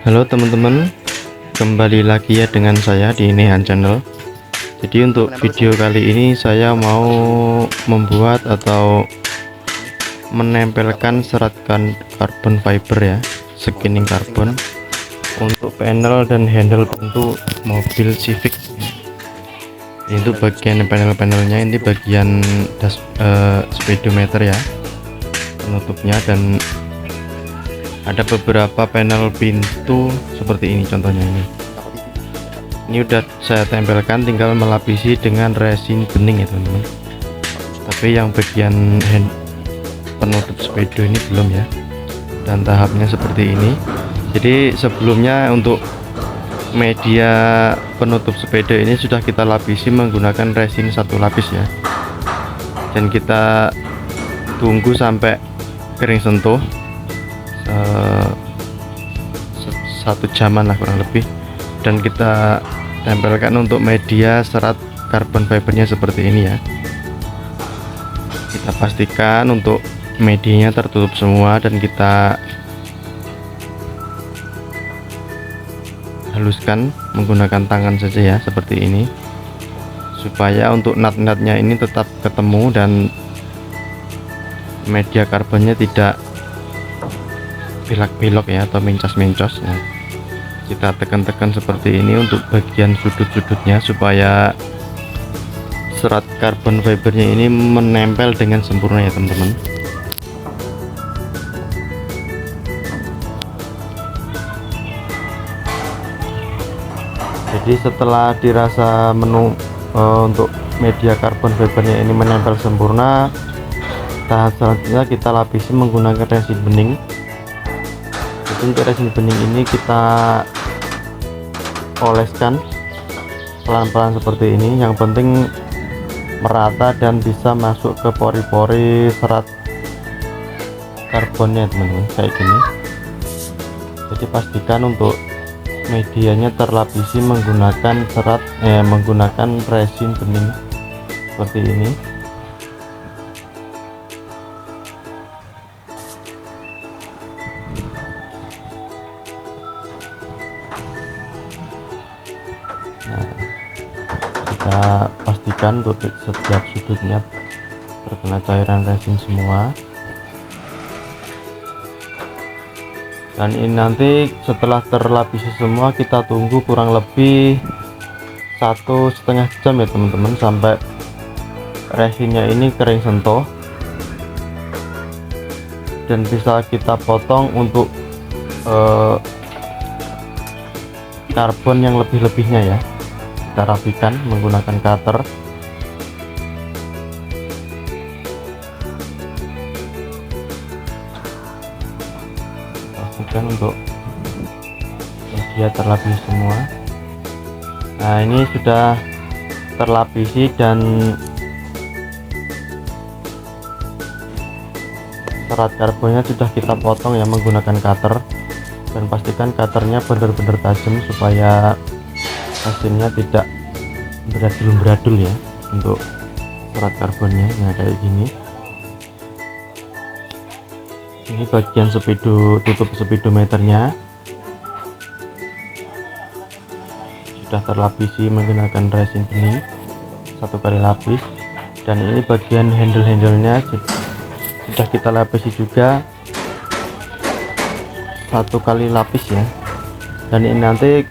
Halo teman-teman, kembali lagi ya dengan saya di Nehan Channel. Jadi untuk video kali ini saya mau membuat atau menempelkan serat karbon fiber ya, skinning karbon untuk panel dan handle pintu mobil Civic. Ini untuk bagian panel-panelnya, ini bagian speedometer ya, penutupnya, dan ada beberapa panel pintu seperti ini. Contohnya ini udah saya tempelkan, tinggal melapisi dengan resin bening ya teman-teman. Tapi yang bagian penutup speedo ini belum ya, dan tahapnya seperti ini. Jadi sebelumnya untuk media penutup speedo ini sudah kita lapisi menggunakan resin satu lapis ya, dan kita tunggu sampai kering sentuh 1 jaman lah kurang lebih, dan kita tempelkan untuk media serat karbon fibernya seperti ini ya. Kita pastikan untuk medianya tertutup semua dan kita haluskan menggunakan tangan saja ya, seperti ini, supaya untuk nut-nutnya ini tetap ketemu dan media karbonnya tidak belok-belok ya, atau mencos-mencos ya. Kita tekan-tekan seperti ini untuk bagian sudut-sudutnya supaya serat karbon fibernya ini menempel dengan sempurna ya teman-teman. Jadi setelah dirasa untuk media karbon fibernya ini menempel sempurna, tahap selanjutnya kita lapisi menggunakan resin bening. Untuk resin bening ini kita oleskan pelan-pelan seperti ini. Yang penting merata dan bisa masuk ke pori-pori serat karbonnya teman-teman, kayak gini. Jadi pastikan untuk medianya terlapisi menggunakan menggunakan resin bening seperti ini. Nah, kita pastikan untuk setiap sudutnya terkena cairan resin semua. Dan ini nanti setelah terlapisi semua, kita tunggu kurang lebih 1,5 jam ya teman-teman, sampai resinnya ini kering sentuh dan bisa kita potong untuk karbon yang lebih-lebihnya ya. Kita rapikan menggunakan cutter. Pastikan untuk media terlapisi semua. Nah, ini sudah terlapisi dan serat karbonnya sudah kita potong ya menggunakan cutter, dan pastikan cutternya benar-benar tajam supaya hasilnya tidak beradul-beradul ya untuk serat karbonnya. Nah, kayak gini. Ini bagian tutup speedometernya sudah terlapisi menggunakan resin bening 1 kali lapis, dan ini bagian handle-handlenya sudah kita lapisi juga 1 kali lapis ya. Dan ini nanti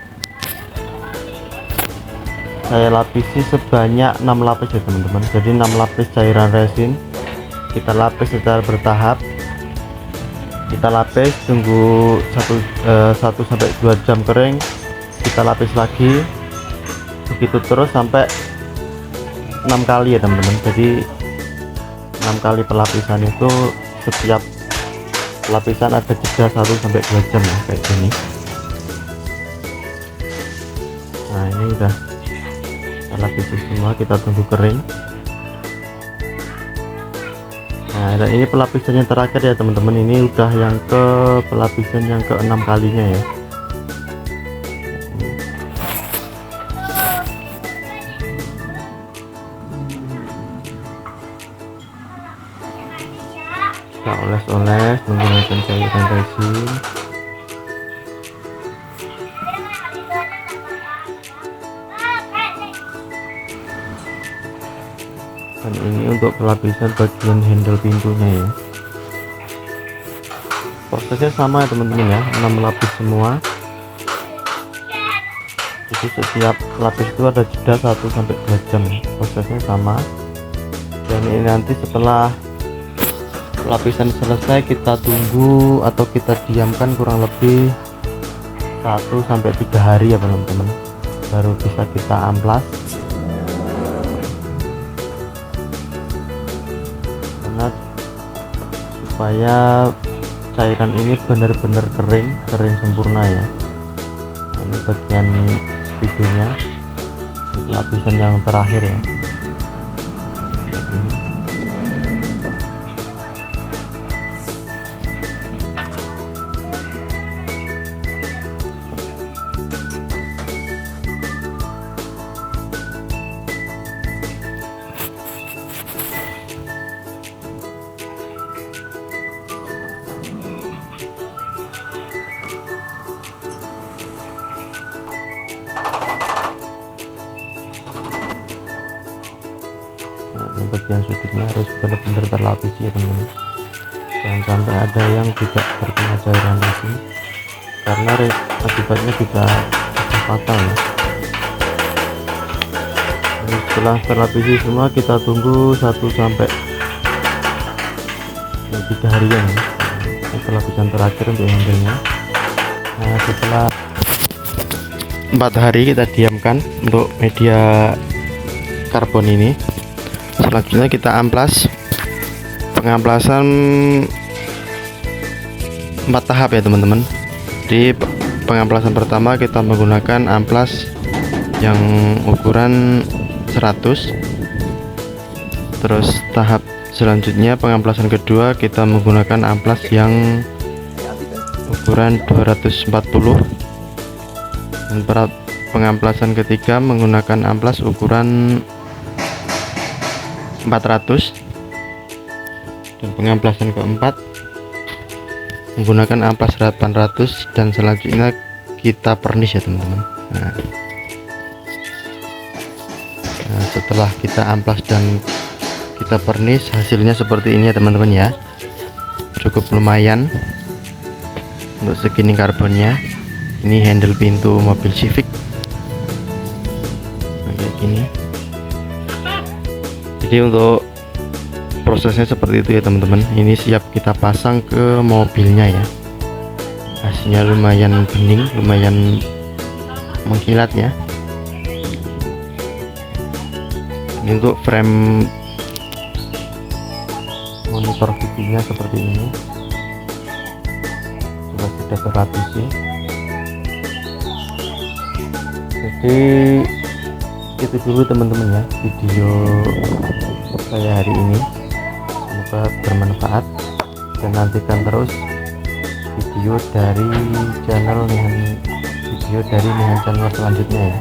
saya lapisi sebanyak 6 lapis ya teman-teman. Jadi 6 lapis cairan resin kita lapis secara bertahap. Kita lapis, tunggu 1-2 jam kering, kita lapis lagi, begitu terus sampai 6 kali ya teman-teman. Jadi 6 kali pelapisan itu, setiap lapisan ada jeda 1-2 jam ya, kayak gini. Nah, ini udah lapisi semua, kita tunggu kering. Nah, dan ini pelapisan yang terakhir ya teman-teman. Ini udah yang ke pelapisan yang ke-6 kalinya ya. Kita oles-oles menggunakan cairan resin. Dan ini untuk pelapisan bagian handle pintunya ya. Prosesnya sama ya teman-teman ya, 6 lapis semua. Jadi setiap lapis itu ada jeda 1-2 jam ya. Prosesnya sama. Dan ini nanti setelah lapisan selesai kita tunggu atau kita diamkan kurang lebih 1-3 hari ya teman-teman, baru bisa kita amplas. Karena supaya cairan ini benar-benar kering sempurna ya. Ini bagian videonya, lapisan yang terakhir ya. Ini bagian sudutnya harus benar-benar terlapisi ya teman-teman, jangan sampai ada yang tidak terkena cairan resin karena akibatnya bisa fatal ya. Jadi setelah terlapisi semua kita tunggu 1-3 harian ya. Ini lapisan terakhir untuk handle-nya. Nah setelah 4 hari kita diamkan untuk media karbon ini. Selanjutnya kita amplas. Pengamplasan 4 tahap ya teman-teman. Di pengamplasan pertama kita menggunakan amplas yang ukuran 100. Terus tahap selanjutnya pengamplasan kedua kita menggunakan amplas yang ukuran 240. Dan pengamplasan ketiga menggunakan amplas ukuran 400. Dan pengamplasan keempat menggunakan amplas 800 dan selanjutnya kita pernis ya teman-teman. Nah, setelah kita amplas dan kita pernis hasilnya seperti ini ya teman-teman ya. Cukup lumayan untuk skimming karbonnya. Ini handle pintu mobil Civic kayak gini. Jadi untuk prosesnya seperti itu ya teman-teman. Ini siap kita pasang ke mobilnya ya. Hasilnya lumayan bening, lumayan mengkilat ya. Ini untuk frame monitor videonya seperti ini, sudah terlapisi. Jadi itu dulu teman-teman ya video saya hari ini, semoga bermanfaat dan nantikan terus video dari Nihan Channel selanjutnya ya.